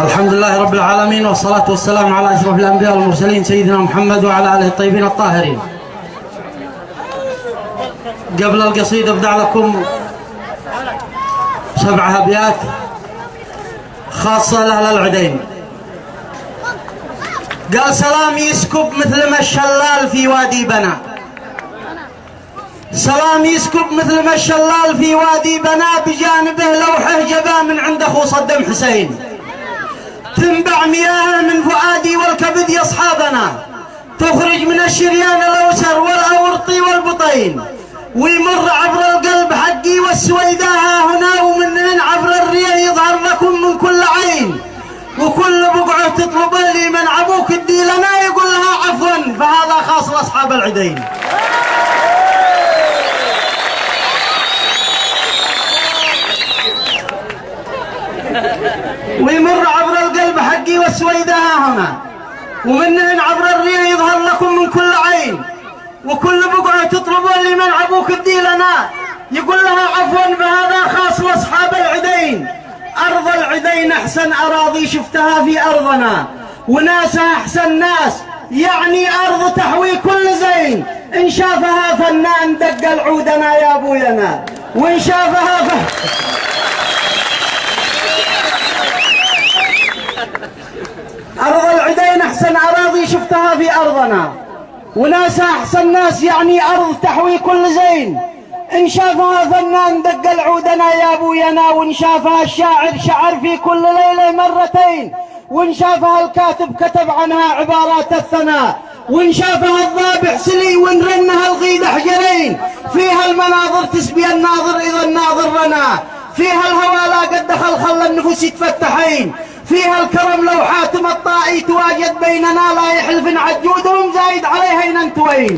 الحمد لله رب العالمين، والصلاة والسلام على أشرف الأنبياء والمرسلين سيدنا محمد وعلى آله الطيبين الطاهرين. قبل القصيدة أبدأ لكم 7 أبيات خاصة لأهل العدين. قال: سلام يسكب مثل ما الشلال في وادي بنا، سلام يسكب مثل ما الشلال في وادي بنا، بجانبه لوحه جبا من عند أخو صدام حسين، تنبع مياه من فؤادي والكبد يا أصحابنا، تخرج من الشريان الأوسر والأورطي والبطين، ويمر عبر القلب حقي والسويداء هنا، ومنهن عبر الريح يظهر لكم من كل عين، وكل بقعة تطلب لي من عبوك الدي لنا يقول لها عفوا، فهذا خاص لأصحاب العدين. ويمر عبر القلب حقي والسويداء هنا، ومنهن عبر الريح يظهر لكم من كل عين، وكل بقعة تطلبون لي من عبوك الدي لنا يقول لها عفوا، فهذا خاص لاصحاب العدين. ارض العدين احسن اراضي شفتها في ارضنا، وناسها احسن ناس، يعني ارض تحوي كل زين، ان شافها فنان دق العودنا يا ابوينا، وان شافها أرض العدين أحسن أراضي شفتها في أرضنا، وناسها أحسن ناس، يعني أرض تحوي كل زين، إن شافها فنان دق العودنا يا أبوينا، وإن شافها الشاعر شعر في كل ليلة مرتين، وإن شافها الكاتب كتب عنها عبارات الثناء، وإن شافها الضابع سلي، وإن رنها الغيد حجرين، فيها المناظر تسبي الناظر إذا الناظر رنا، فيها الهوى لا قد دخل خلى النفوس يتفتحين، فيها الكرم لو حاتم الطائي تواجد بيننا، لا يحلف عجودهم زايد عليها يننتوين.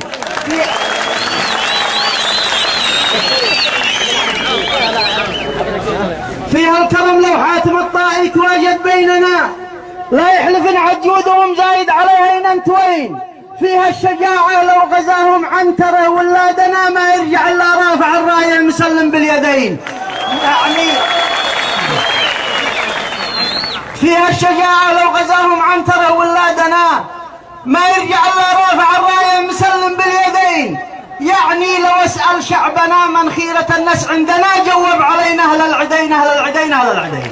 فيها الكرم لو حاتم الطائي تواجد بيننا، لا يحلف عجودهم زايد عليها يننتوين. فيها الشجاعة لو غزاهم عنترة ولادنا، ما يرجع إلا رافع الراية المسلم باليدين. يعني فيها الشجاعة لو غزاهم عنترة ولادنا، ما يرجع إلا رافع الراية مسلم باليدين. يعني لو اسأل شعبنا من خيرة الناس عندنا، جوب علينا أهل العدين أهل العدين أهل العدين.